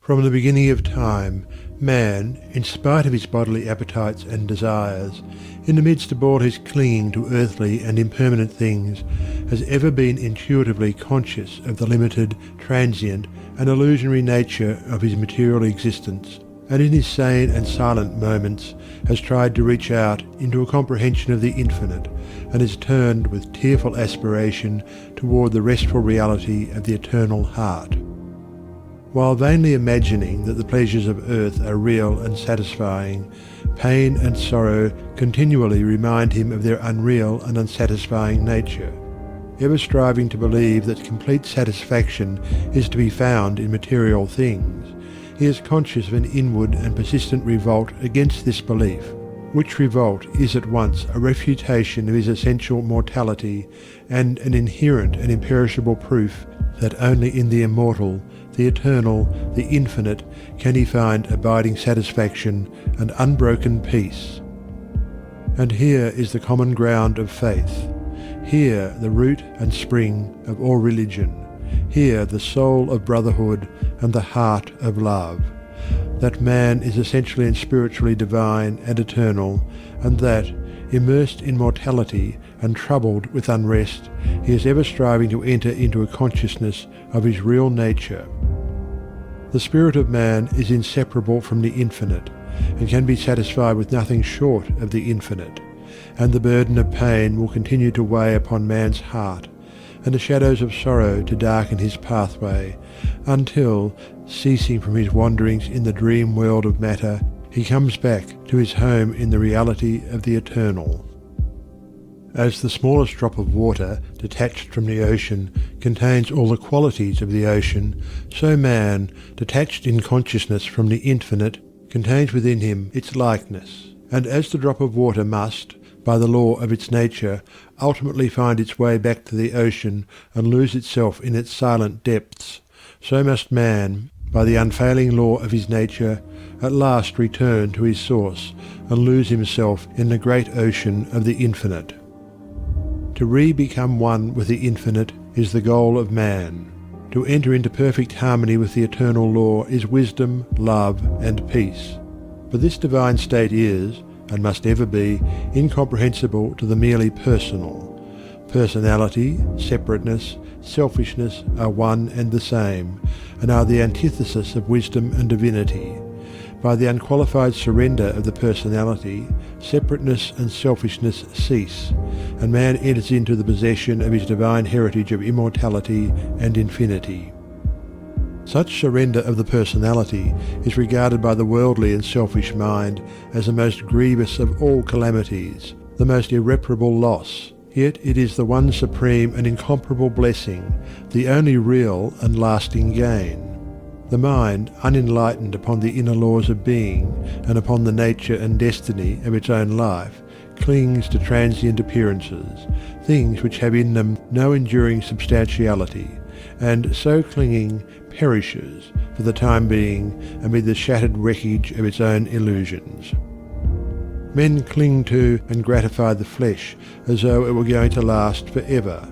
From the beginning of time, man, in spite of his bodily appetites and desires, in the midst of all his clinging to earthly and impermanent things, has ever been intuitively conscious of the limited, transient, and illusionary nature of his material existence, and in his sane and silent moments has tried to reach out into a comprehension of the infinite, and has turned with tearful aspiration toward the restful reality of the eternal heart. While vainly imagining that the pleasures of earth are real and satisfying, pain and sorrow continually remind him of their unreal and unsatisfying nature. Ever striving to believe that complete satisfaction is to be found in material things, he is conscious of an inward and persistent revolt against this belief, which revolt is at once a refutation of his essential mortality and an inherent and imperishable proof that only in the immortal, the eternal, the infinite, can he find abiding satisfaction and unbroken peace. And here is the common ground of faith, here the root and spring of all religion, here the soul of brotherhood and the heart of love, that man is essentially and spiritually divine and eternal, and that, immersed in mortality and troubled with unrest, he is ever striving to enter into a consciousness of his real nature. The spirit of man is inseparable from the infinite, and can be satisfied with nothing short of the infinite, and the burden of pain will continue to weigh upon man's heart, and the shadows of sorrow to darken his pathway, until, ceasing from his wanderings in the dream world of matter, he comes back to his home in the reality of the eternal. As the smallest drop of water, detached from the ocean, contains all the qualities of the ocean, so man, detached in consciousness from the infinite, contains within him its likeness. And as the drop of water must, by the law of its nature, ultimately find its way back to the ocean and lose itself in its silent depths, so must man, by the unfailing law of his nature, at last return to his source and lose himself in the great ocean of the infinite. To re-become one with the infinite is the goal of man. To enter into perfect harmony with the eternal law is wisdom, love, and peace. But this divine state is, and must ever be, incomprehensible to the merely personal. Personality, separateness, selfishness are one and the same, and are the antithesis of wisdom and divinity. By the unqualified surrender of the personality, separateness and selfishness cease, and man enters into the possession of his divine heritage of immortality and infinity. Such surrender of the personality is regarded by the worldly and selfish mind as the most grievous of all calamities, the most irreparable loss, yet it is the one supreme and incomparable blessing, the only real and lasting gain. The mind, unenlightened upon the inner laws of being and upon the nature and destiny of its own life, clings to transient appearances, things which have in them no enduring substantiality, and so clinging perishes for the time being amid the shattered wreckage of its own illusions. Men cling to and gratify the flesh as though it were going to last forever,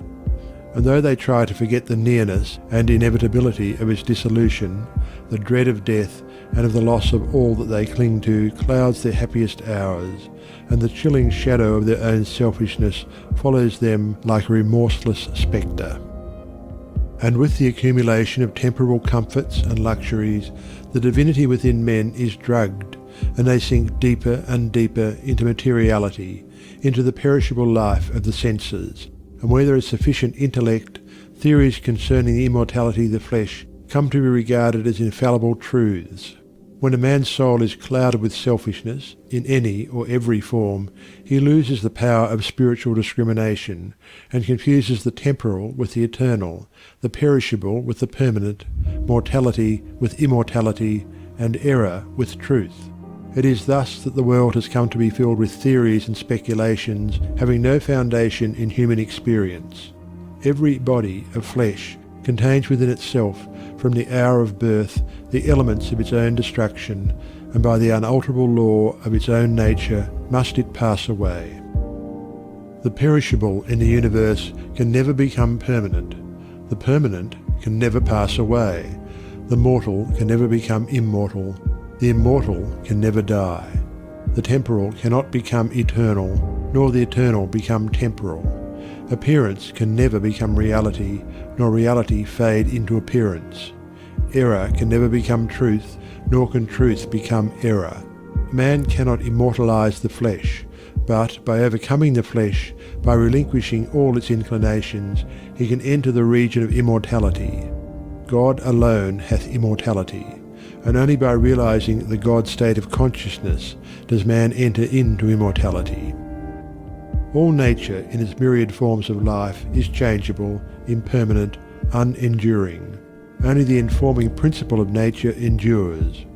and though they try to forget the nearness and inevitability of its dissolution, the dread of death and of the loss of all that they cling to clouds their happiest hours, and the chilling shadow of their own selfishness follows them like a remorseless spectre. And with the accumulation of temporal comforts and luxuries, the divinity within men is drugged, and they sink deeper and deeper into materiality, into the perishable life of the senses, and where there is sufficient intellect, theories concerning the immortality of the flesh come to be regarded as infallible truths. When a man's soul is clouded with selfishness, in any or every form, he loses the power of spiritual discrimination, and confuses the temporal with the eternal, the perishable with the permanent, mortality with immortality, and error with truth. It is thus that the world has come to be filled with theories and speculations having no foundation in human experience. Every body of flesh contains within itself, from the hour of birth, the elements of its own destruction, and by the unalterable law of its own nature must it pass away. The perishable in the universe can never become permanent. The permanent can never pass away. The mortal can never become immortal. The immortal can never die. The temporal cannot become eternal, nor the eternal become temporal. Appearance can never become reality, nor reality fade into appearance. Error can never become truth, nor can truth become error. Man cannot immortalize the flesh, but by overcoming the flesh, by relinquishing all its inclinations, he can enter the region of immortality. God alone hath immortality, and only by realizing the God state of consciousness does man enter into immortality. All nature in its myriad forms of life is changeable, impermanent, unenduring. Only the informing principle of nature endures.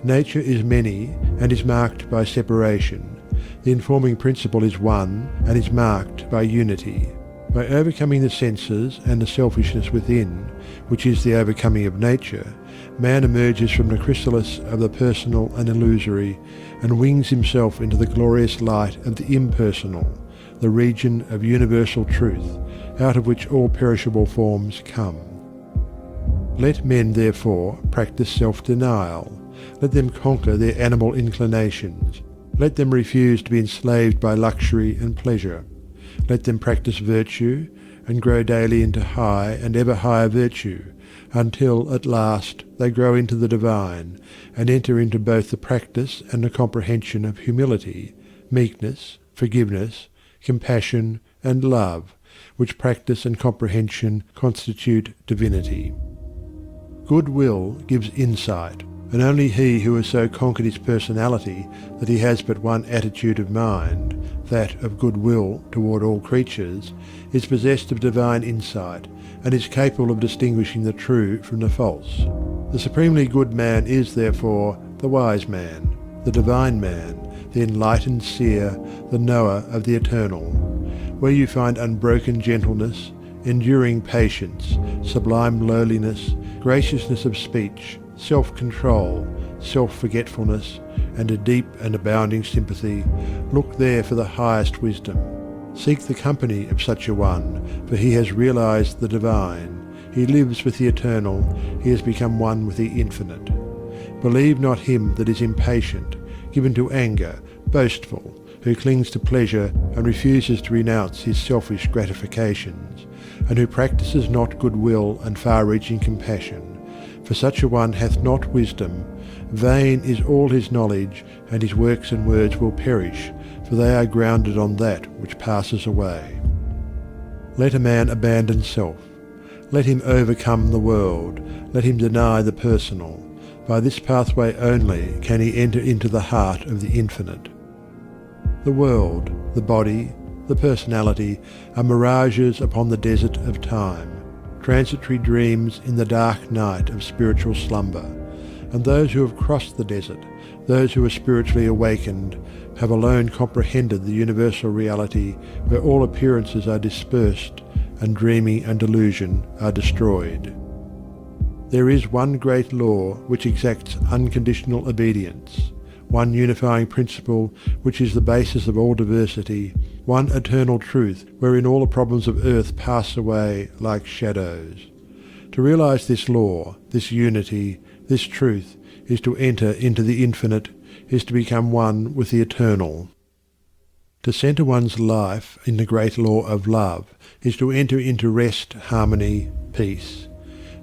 Nature is many and is marked by separation. The informing principle is one and is marked by unity. By overcoming the senses and the selfishness within, which is the overcoming of nature, man emerges from the chrysalis of the personal and illusory and wings himself into the glorious light of the impersonal, the region of universal truth, out of which all perishable forms come. Let men, therefore, practice self-denial. Let them conquer their animal inclinations. Let them refuse to be enslaved by luxury and pleasure. Let them practice virtue and grow daily into high and ever higher virtue, until at last they grow into the divine and enter into both the practice and the comprehension of humility, meekness, forgiveness, compassion, and love, which practice and comprehension constitute divinity. Goodwill gives insight, and only he who has so conquered his personality that he has but one attitude of mind, that of goodwill toward all creatures, is possessed of divine insight, and is capable of distinguishing the true from the false. The supremely good man is, therefore, the wise man, the divine man, the enlightened seer, the knower of the eternal. Where you find unbroken gentleness, enduring patience, sublime lowliness, graciousness of speech, self-control, self-forgetfulness, and a deep and abounding sympathy, look there for the highest wisdom. Seek the company of such a one, for he has realized the divine. He lives with the eternal, he has become one with the infinite. Believe not him that is impatient, given to anger, boastful, who clings to pleasure and refuses to renounce his selfish gratifications, and who practises not goodwill and far-reaching compassion. For such a one hath not wisdom. Vain is all his knowledge, and his works and words will perish, for they are grounded on that which passes away. Let a man abandon self. Let him overcome the world. Let him deny the personal. By this pathway only can he enter into the heart of the infinite. The world, the body, the personality are mirages upon the desert of time, transitory dreams in the dark night of spiritual slumber, and those who have crossed the desert, those who are spiritually awakened, have alone comprehended the universal reality where all appearances are dispersed and dreaming and delusion are destroyed. There is one great law which exacts unconditional obedience, one unifying principle which is the basis of all diversity, one eternal truth wherein all the problems of earth pass away like shadows. To realize this law, this unity, this truth, is to enter into the infinite, is to become one with the eternal. To centre one's life in the great law of love is to enter into rest, harmony, peace.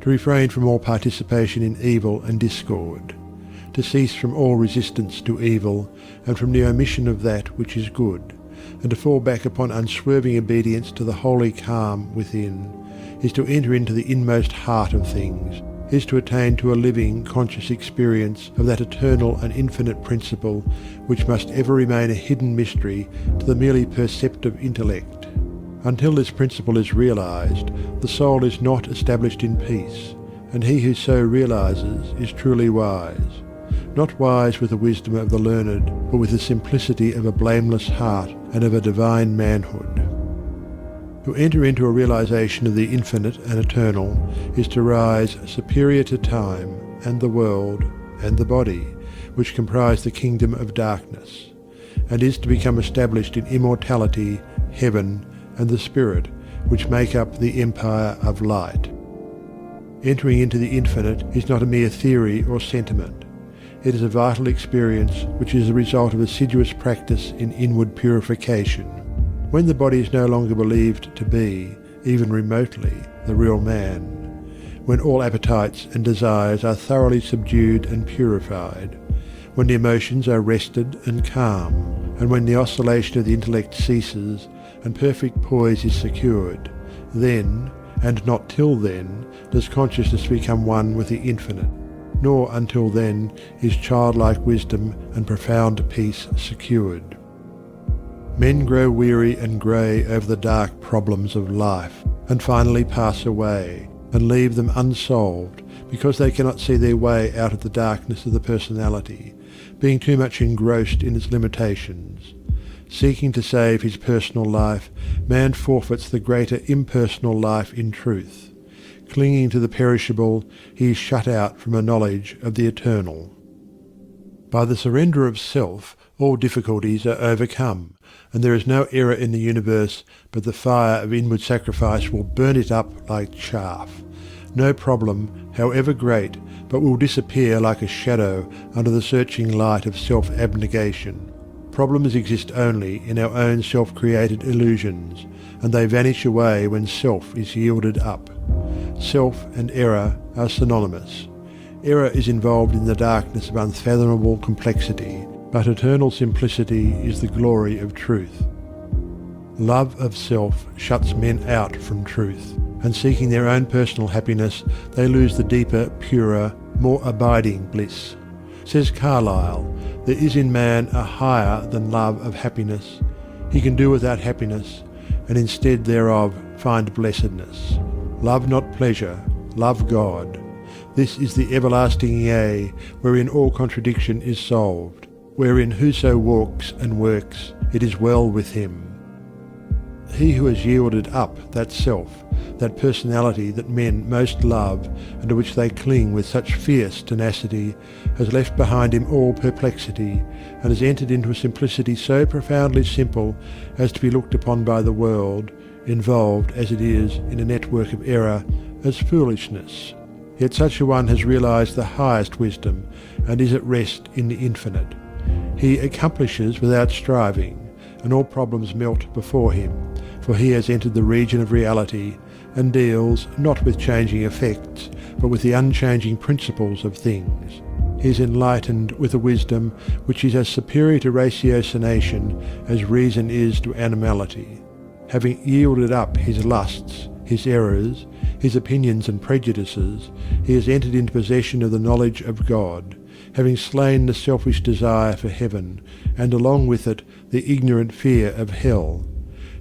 To refrain from all participation in evil and discord. To cease from all resistance to evil, and from the omission of that which is good, and to fall back upon unswerving obedience to the holy calm within, is to enter into the inmost heart of things, is to attain to a living, conscious experience of that eternal and infinite principle which must ever remain a hidden mystery to the merely perceptive intellect. Until this principle is realized, the soul is not established in peace, and he who so realizes is truly wise. Not wise with the wisdom of the learned, but with the simplicity of a blameless heart and of a divine manhood. To enter into a realization of the infinite and eternal is to rise superior to time and the world and the body, which comprise the kingdom of darkness, and is to become established in immortality, heaven, and the spirit, which make up the empire of light. Entering into the infinite is not a mere theory or sentiment. It is a vital experience which is the result of assiduous practice in inward purification. When the body is no longer believed to be, even remotely, the real man, when all appetites and desires are thoroughly subdued and purified, when the emotions are rested and calm, and when the oscillation of the intellect ceases and perfect poise is secured, then, and not till then, does consciousness become one with the infinite, nor until then is childlike wisdom and profound peace secured. Men grow weary and grey over the dark problems of life, and finally pass away, and leave them unsolved because they cannot see their way out of the darkness of the personality, being too much engrossed in its limitations. Seeking to save his personal life, man forfeits the greater impersonal life in truth. Clinging to the perishable, he is shut out from a knowledge of the eternal. By the surrender of self, all difficulties are overcome, and there is no error in the universe but the fire of inward sacrifice will burn it up like chaff. No problem, however great, but will disappear like a shadow under the searching light of self-abnegation. Problems exist only in our own self-created illusions, and they vanish away when self is yielded up. Self and error are synonymous. Error is involved in the darkness of unfathomable complexity, but eternal simplicity is the glory of truth. Love of self shuts men out from truth, and seeking their own personal happiness, they lose the deeper, purer, more abiding bliss. Says Carlyle, there is in man a higher than love of happiness. He can do without happiness, and instead thereof find blessedness. Love not pleasure, love God. This is the everlasting yea, wherein all contradiction is solved, wherein whoso walks and works, it is well with him. He who has yielded up that self, that personality that men most love and to which they cling with such fierce tenacity, has left behind him all perplexity, and has entered into a simplicity so profoundly simple as to be looked upon by the world, involved as it is in a network of error, as foolishness. Yet such a one has realized the highest wisdom, and is at rest in the infinite. He accomplishes without striving, and all problems melt before him, for he has entered the region of reality, and deals not with changing effects, but with the unchanging principles of things. He is enlightened with a wisdom which is as superior to ratiocination as reason is to animality. Having yielded up his lusts, his errors, his opinions and prejudices, he has entered into possession of the knowledge of God, having slain the selfish desire for heaven, and along with it the ignorant fear of hell.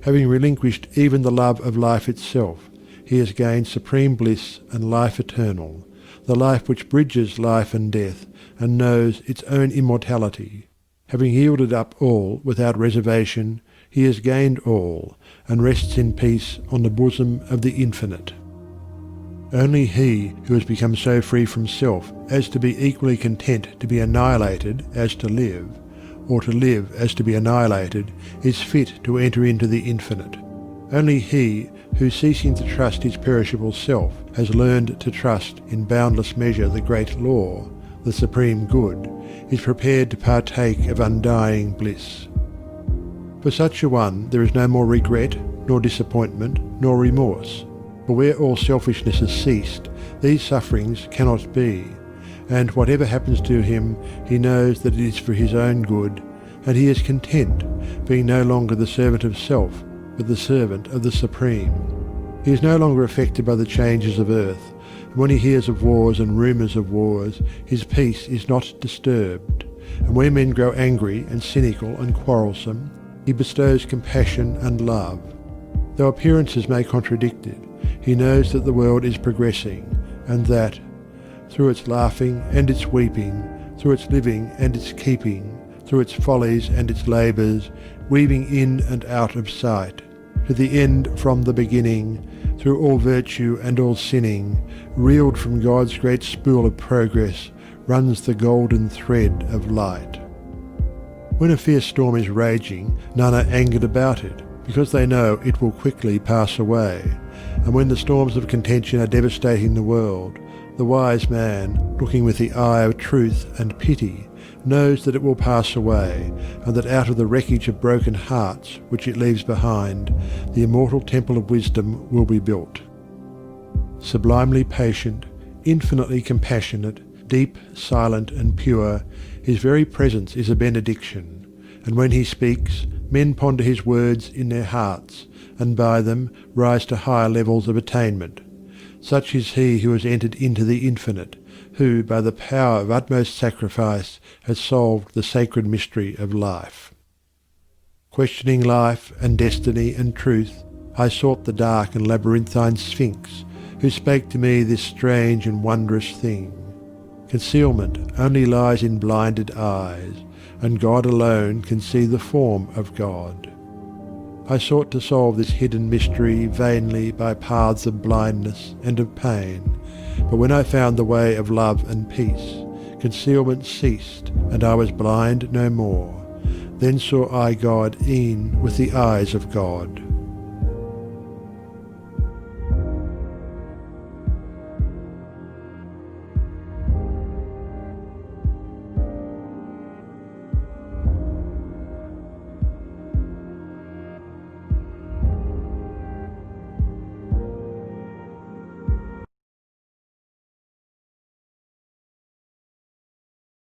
Having relinquished even the love of life itself, he has gained supreme bliss and life eternal, the life which bridges life and death, and knows its own immortality. Having yielded up all without reservation, he has gained all, and rests in peace on the bosom of the infinite. Only he who has become so free from self as to be equally content to be annihilated as to live, or to live as to be annihilated, is fit to enter into the infinite. Only he who, ceasing to trust his perishable self, has learned to trust in boundless measure the great law, the supreme good, is prepared to partake of undying bliss. For such a one there is no more regret, nor disappointment, nor remorse. For where all selfishness has ceased, these sufferings cannot be, and whatever happens to him, he knows that it is for his own good, and he is content, being no longer the servant of self, but the servant of the Supreme. He is no longer affected by the changes of earth, and when he hears of wars and rumours of wars, his peace is not disturbed, and when men grow angry and cynical and quarrelsome, he bestows compassion and love. Though appearances may contradict it, he knows that the world is progressing, and that, through its laughing and its weeping, through its living and its keeping, through its follies and its labours, weaving in and out of sight, to the end from the beginning, through all virtue and all sinning, reeled from God's great spool of progress, runs the golden thread of light. When a fierce storm is raging, none are angered about it, because they know it will quickly pass away, And when the storms of contention are devastating the world, the wise man, looking with the eye of truth and pity, knows that it will pass away, and that out of the wreckage of broken hearts which it leaves behind, the immortal temple of wisdom will be built. Sublimely patient, infinitely compassionate, deep, silent, and pure, his very presence is a benediction, and when he speaks, men ponder his words in their hearts, and by them rise to higher levels of attainment. Such is he who has entered into the infinite, who by the power of utmost sacrifice has solved the sacred mystery of life. Questioning life and destiny and truth, I sought the dark and labyrinthine Sphinx, who spake to me this strange and wondrous thing. Concealment only lies in blinded eyes, and God alone can see the form of God. I sought to solve this hidden mystery vainly by paths of blindness and of pain, but when I found the way of love and peace, concealment ceased, and I was blind no more. Then saw I God e'en with the eyes of God.